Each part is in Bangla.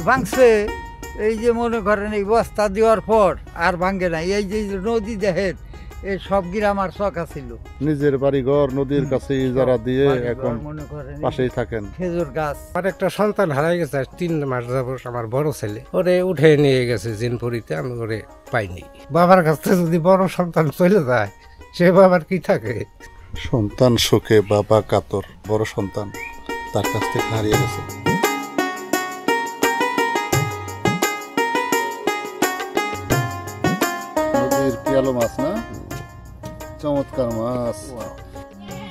ভাঙছে এই যে মনে করেন এই বস্তা দেওয়ার পর আর ভাঙে না। এই যে নদী দেখেন এই সব গ্রাম আর চকা ছিল। নিজের বাড়ি ঘর নদীর কাছে ইজারা দিয়ে এখন মনে করেন পাশেই থাকেন। খেজুর গাছ। আমার একটা সন্তান হারাই গেছে 3 মাস যাবত, আমার বড় ছেলে ওরে উঠে নিয়ে গেছে জিনপুরিতে, আমি ওরে পাইনি। বাবার কাছ থেকে যদি বড় সন্তান চলে যায় সে বাবার কি থাকে? সন্তান সুখে বাবা কাতর, বড় সন্তান তার কাছ থেকে হারিয়ে গেছে। নদীর পিয়ালো মাছ না, চমৎকার মাছ।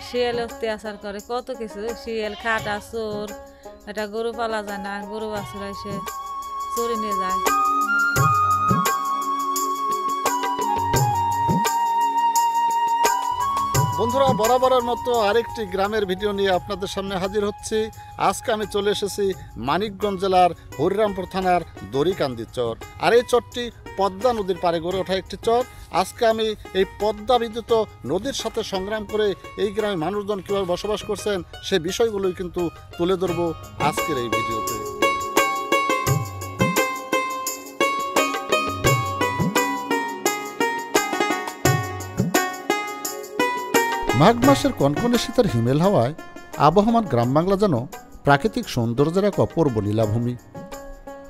শিয়াল অত্যাচার করে কত কিছু, শিয়াল খাটা চোর, এটা গরু পালা যায় না, গরু বাছুর এসে চুরি নিয়ে যায়। বন্ধুরা, বরাবরের মতো আরেকটি গ্রামের ভিডিও নিয়ে আপনাদের সামনে হাজির হচ্ছি। আজকে আমি চলে এসেছি মানিকগঞ্জ জেলার হরিরামপুর থানার দড়িকান্দি চর। আর এই চরটি পদ্মা নদীর পাড়ে গড়ে ওঠা একটি চর। আজকে আমি এই পদ্মা বিদ্যুৎ নদীর সাথে সংগ্রাম করে এই গ্রামের মানুষজন কীভাবে বসবাস করছেন সে বিষয়গুলোই কিন্তু তুলে ধরবো আজকের এই ভিডিওতে। মাঘ মাসের কনকনে শীতের হিমেল হাওয়ায় আবহমান গ্রাম বাংলা যেন প্রাকৃতিক সৌন্দর্যের এক অপূর্ব লীলাভূমি।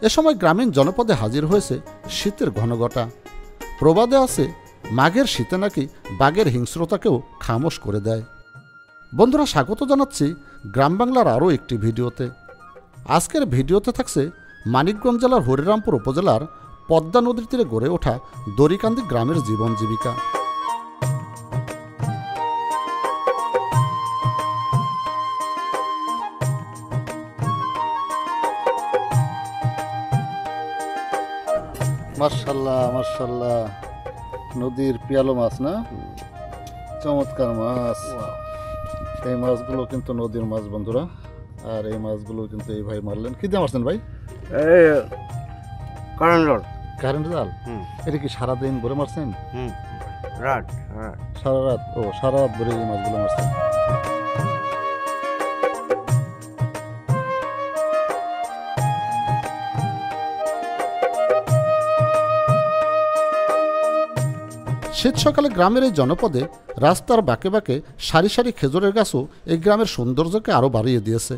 এ সময় গ্রামীণ জনপদে হাজির হয়েছে শীতের ঘনঘটা। প্রবাদে আছে, মাঘের শীতে নাকি বাঘের হিংস্রতাকেও খামোশ করে দেয়। বন্ধুরা, স্বাগত জানাচ্ছি গ্রাম বাংলার আরও একটি ভিডিওতে। আজকের ভিডিওতে থাকছে মানিকগঞ্জ জেলার হরিরামপুর উপজেলার পদ্মা নদীর তীরে গড়ে ওঠা দড়িকান্দি গ্রামের জীবন জীবিকা। মাশাআল্লাহ মাশাআল্লাহ, নদীর পিয়ালো মাছ না, চমৎকার মাছ। এই মাছগুলো কিন্তু নদীর মাছ বন্ধুরা। আর এই মাছগুলো কিন্তু এই ভাই মারলেন। কি দিয়ে মারছেন ভাই? কারেন্ট জাল। এটা কি সারাদিন ভরে মারছেন? সারা রাত। ও, সারা রাত ভরে এই মাছগুলো মারছেন। শীত সকালে গ্রামের এই জনপদে রাস্তার বাঁকে বাঁকে সারি সারি খেজুরের গাছও এই গ্রামের সৌন্দর্যকে আরও বাড়িয়ে দিয়েছে।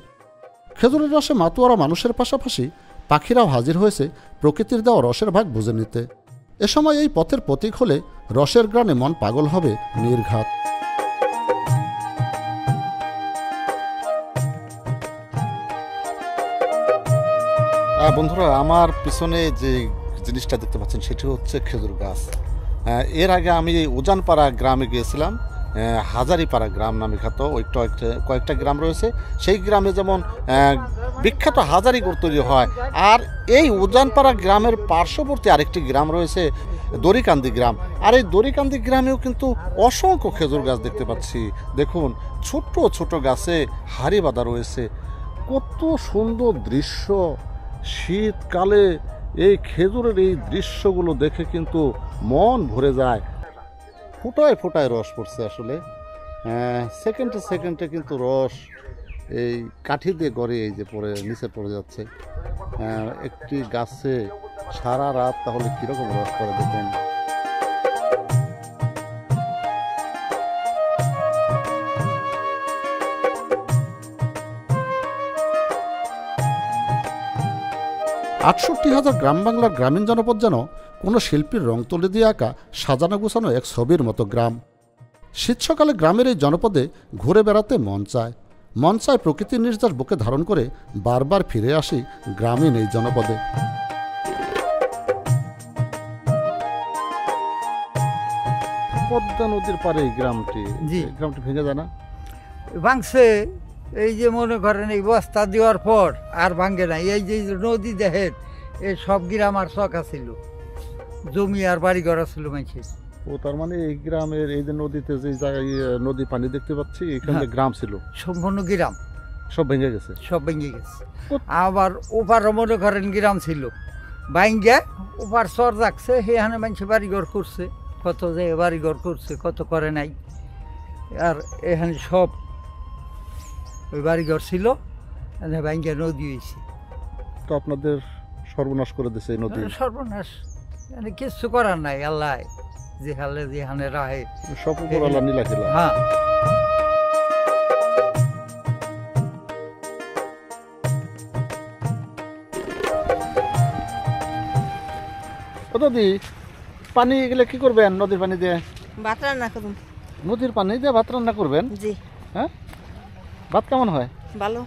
খেজুরের রসে মাতোয়ারা মানুষের পাশাপাশি পাখিরাও হাজির হয়েছে প্রকৃতির দেওয়া রসের ভাগ বুঝে নিতে। এ সময় এই পথের প্রতীক হলে রসের গ্রানে মন পাগল হবে নির্ঘাত। বন্ধুরা, আমার পিছনে যে জিনিসটা দেখতে পাচ্ছেন সেটি হচ্ছে খেজুর গাছ। এর আগে আমি এই উজানপাড়া গ্রামে গিয়েছিলাম। হাজারিপাড়া গ্রাম নামে খ্যাত কয়েকটা গ্রাম রয়েছে। সেই গ্রামে যেমন বিখ্যাত হাজারি গুড় তৈরি হয়, আর এই উজানপাড়া গ্রামের পার্শ্ববর্তী আরেকটি গ্রাম রয়েছে দড়িকান্দি গ্রাম। আর এই দড়িকান্দি গ্রামেও কিন্তু অসংখ্য খেজুর গাছ দেখতে পাচ্ছি। দেখুন, ছোট্ট ছোট গাছে হাড়ি বাঁধা রয়েছে। কত সুন্দর দৃশ্য! শীতকালে এই খেজুরের এই দৃশ্যগুলো দেখে কিন্তু মন ভরে যায়। ফোটায় ফোটায় রস পড়ছে আসলে। সেকেন্ডে সেকেন্ডে কিন্তু রস এই কাঠি দিয়ে গড়ে এই যে পড়ে নিচে পড়ে যাচ্ছে। একটি গাছে সারা রাত তাহলে কীরকম রস পড়ে দেখুন। +৬৮,০০০ গ্রাম বাংলার গ্রামীণ জনপদ যেন কোনো শিল্পীর রং তুলে দিয়ে আঁকা সাজানো গোছানো এক ছবির মতো গ্রাম। শীত সকালে গ্রামের এই জনপদে ঘুরে বেড়াতে মন চায় প্রকৃতির নির্যাস বুকে ধারণ করে বারবার ফিরে আসি গ্রামীণ এই জনপদে। পদ্মা নদীর পারে এই গ্রামটি ভেঙে যায় না? ভাঙছে এই যে মনে করেন এই বস্তা দেওয়ার পর আর ভাঙে না। এই যে নদী দেখেন এই সব গ্রাম আর চকা ছিল, জমি আর বাড়ি ঘর ছিল মানুষের। ও, তার মানে এই গ্রামের এই যে নদীতে যে জায়গায় নদী পানি দেখতে পাচ্ছি এখানে গ্রাম ছিল, সম্পূর্ণ গ্রাম সব ভেঙে গেছে। আবার ওপার মনে করেন গ্রাম ছিল, ভাঙ্গা ওপার চর রাখছে, সেখানে মানুষ বাড়িঘর করছে, কত জায়গায় বাড়িঘর করছে, কত করে নাই। আর এখানে সব ওই বাড়িঘর ছিল, ভাঙ্গা নদী হয়েছে। তো আপনাদের সর্বনাশ করে দিছে এই নদী। সর্বনাশ, মানে কিচ্ছু করার নাই, আল্লাহ যেখানে যেখানে রাহে সব উপর আল্লাহ নীলা খেলা। হ্যাঁ। ও দাদি, পানি এগুলো কি করবেন নদীর পানি দিয়ে? ভাত রান্না করুন। নদীর পানি দিয়ে ভাত রান্না করবেন? জি। হ্যাঁ, ভাত কেমন হয়? ভালো।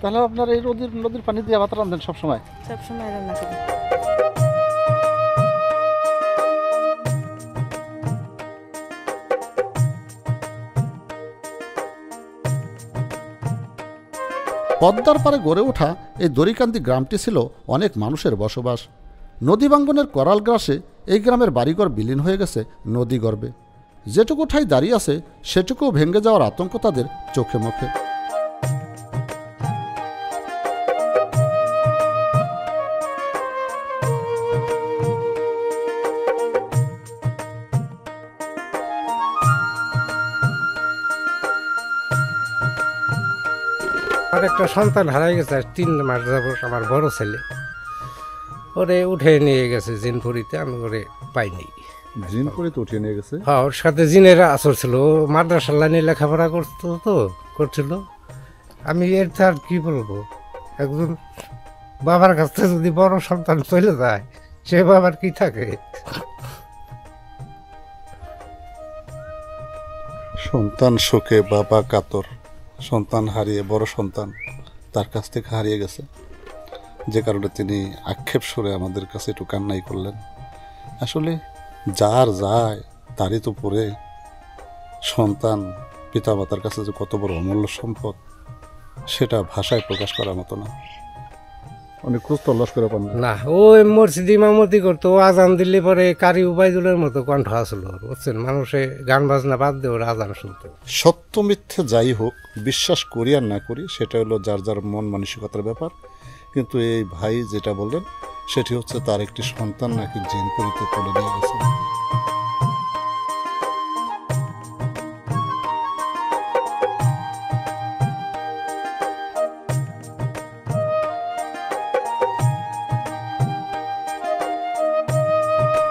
তাহলে আপনার এই নদীর পানি দিয়ে ভাত রান্ধেন সবসময়? সবসময় রান্না করি। পদ্মার পাড়ে গড়ে ওঠা এই দড়িকান্দি গ্রামটি ছিল অনেক মানুষের বসবাস। নদী বাঙ্গনের করাল গ্রাসে এই গ্রামের বাড়িঘর বিলীন হয়ে গেছে নদী গর্ভে। যেটুকু ঠাই দাঁড়িয়ে আছে সেটুকুও ভেঙে যাওয়ার আতঙ্ক তাদের চোখে মুখে। আর একটা সন্তান হারাই গেছে আর 3 মাস যাবত, আমার বড় ছেলে। ওরে উঠে নিয়ে গেছে জিনপুরিতে, আমি ওরে পাইনি। জিনপুরিতে উঠিয়ে নিয়ে গেছে? হ্যাঁ, ওর সাথে জিনের আসর ছিল। ও মাদ্রাসা লাইনে লেখাপড়া করছিল। আমি এর আর কি বলবো, একজন বাবার কাছ থেকে যদি বড় সন্তান চলে যায়, সে বাবার কি থাকে? সন্তান শোকে বাবা কাতর। সন্তান হারিয়ে, বড় সন্তান তার কাছ থেকে হারিয়ে গেছে, যে কারণে তিনি আক্ষেপ সুরে আমাদের কাছে একটু কান্নাই করলেন। আসলে যার যায় তারই তো পরে সন্তান, পিতামাতার কাছে যে কত বড় অমূল্য সম্পদ, সেটা ভাষায় প্রকাশ করার মতো না। অনেক খোঁজ তল্লাশ করে পান না, ও মসজিদ ইমামতি করতো। ও আজান দিলে পরে কারি উবাইদুলের মতো কণ্ঠ আসলো, বুঝছেন? মানুষে গান বাজনা বাদ দিয়ে ওর আজান শুনতো। সত্য মিথ্যে যাই হোক, বিশ্বাস করি আর না করি সেটা হলো যার যার মন মানসিকতার ব্যাপার। কিন্তু এই ভাই যেটা বললেন সেটি হচ্ছে তার একটি সন্তান নাকি জিনপুরিতে তুলে নিয়ে গেছে।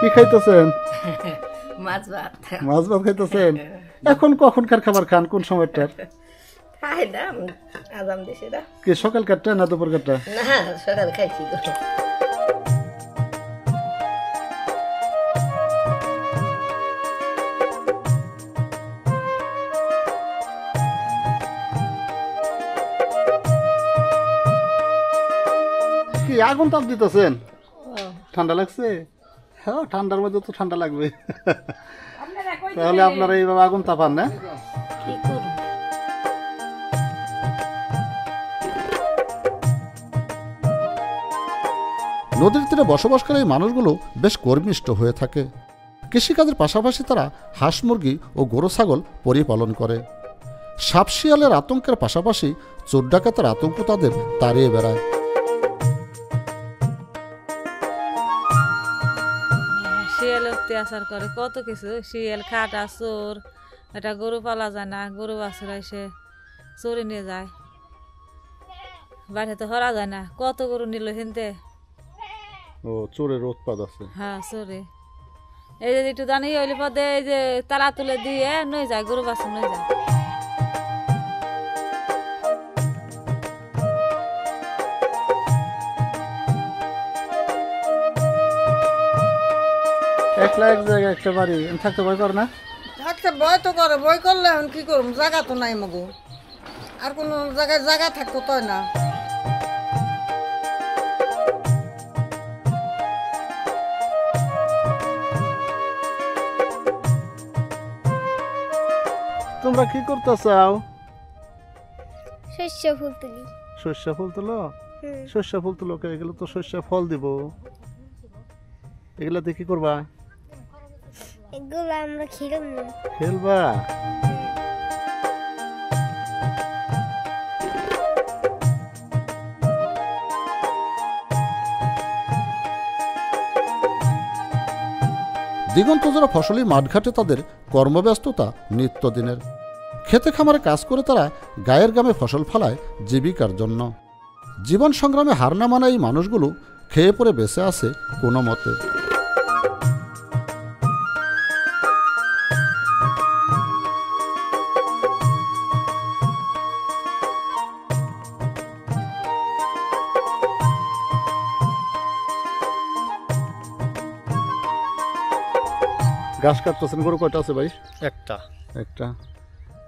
কি খাইতেছেন? মাছ ভাত। মাছ ভাত খাইতেছেন? এখন কখনকার খাবার খান? কোন সময়টার? খাই না, আজাম দেশে না। কি সকালকারটা না দুপুরকারটা? না, সকালে খাইছি তো। কি আগুন তাপ দিতেছেন? ঠান্ডা লাগছে? হ্যাঁ, ঠান্ডার মধ্যে তো ঠান্ডা লাগবে। তাহলে আপনারা এইভাবে আগুন তাপান না? কি করব? নদীর তীরে বসবাসকারী এই মানুষগুলো বেশ কর্মিষ্ঠ হয়ে থাকে। কৃষিকাজের পাশাপাশি তারা হাঁস মুরগি ও গরু ছাগল পরিপালন করে। সাপ শিয়ালের আতঙ্কের পাশাপাশি চোর ডাকাতের আতঙ্ক তাদের তাড়িয়ে বেড়ায়। শিয়াল অত্যাচার করে কত কিছু, শিয়াল, খাটা, চোর। এটা গরু পালা যায় না, গরু বাছুর এসে চোরে নিয়ে যায়, বাড়িতে হরা যায় না। কত গরু নিল হিনতে। ও, চোরের উৎপাদ আছে। হ্যাঁ, চোরে। এই যে একটু জানি হইলে পদে এই যে তালা তুলে দিয়ে নই যায়, গরু বাছুর নই যায়। একলা এক জায়গায় একটা বাড়ি থাকতে ভয় করে না? থাকতে ভয় তো করে, ভয় করলে এখন কি করব? জায়গা তো নাই মগো, আর কোনো জায়গায় জায়গা থাকতো তো না। তোমরা কি করতে চাও? শস্য ফুল তুলি। শস্য ফুল তুলো? শস্য ফুল তুলো, এগুলো তো শস্য ফল দিব, এগুলা দিয়ে কি করবা? এগুলো আমরা খেলাম না। খেলবা? দিগন্তজোড়া ফসলি মাঠঘাটে তাদের কর্মব্যস্ততা নিত্যদিনের। খেতে খামারে কাজ করে তারা গায়ের গ্রামে ফসল ফলায় জীবিকার জন্য। জীবন সংগ্রামে হার না মানা এই মানুষগুলো খেয়ে পরে বেঁচে আছে কোনো মতে। ঘাস কাটতেছেন, গরু কয়টা আছে ভাই? একটা। একটা।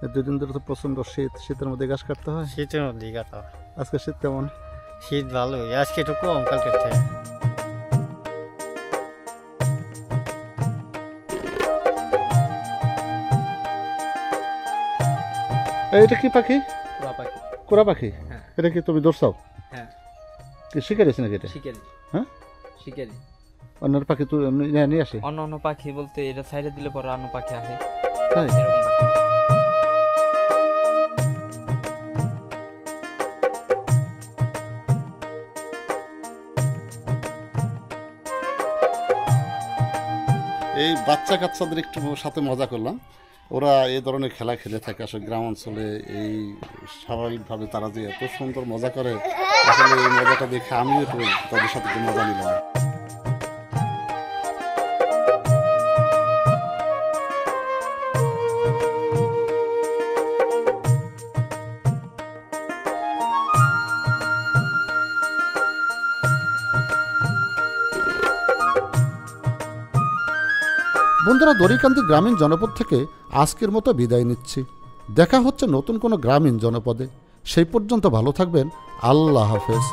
এই 2 দিন ধরে তো প্রচন্ড শীত, শীতের মধ্যে ঘাস কাটতে হয়। শীতের মধ্যেই কাটা। আজকে শীত কেমন? শীত ভালোই, আজকে একটু কম কালকের থেকে। এটা কি পাখি? কোরা পাখি। এটা কি তুমি ধরছাও? হ্যাঁ। কি শিকারিস নাকি এটা? শিকারি। হ্যাঁ শিকারি। অন্য পাখি তুই নিয়ে আসে? অন্য পাখি বলতে এটা সাইডে দিলে পরে অন্য পাখি আসে। তাই? এরকম পাখি। এই বাচ্চা কাচ্চাদের একটু সাথে মজা করলাম। ওরা এই ধরনের খেলা খেলে থাকে আসলে গ্রাম অঞ্চলে। এই স্বাভাবিকভাবে তারা যে এত সুন্দর মজা করে, আসলে এই মজাটা দেখে আমিও একটু তাদের সাথে একটু মজা নিলাম। বন্ধুরা, দড়িকান্দি গ্রামীণ জনপদ থেকে আজকের মতো বিদায় নিচ্ছি। দেখা হচ্ছে নতুন কোনো গ্রামীণ জনপদে। সেই পর্যন্ত ভালো থাকবেন। আল্লাহ হাফেজ।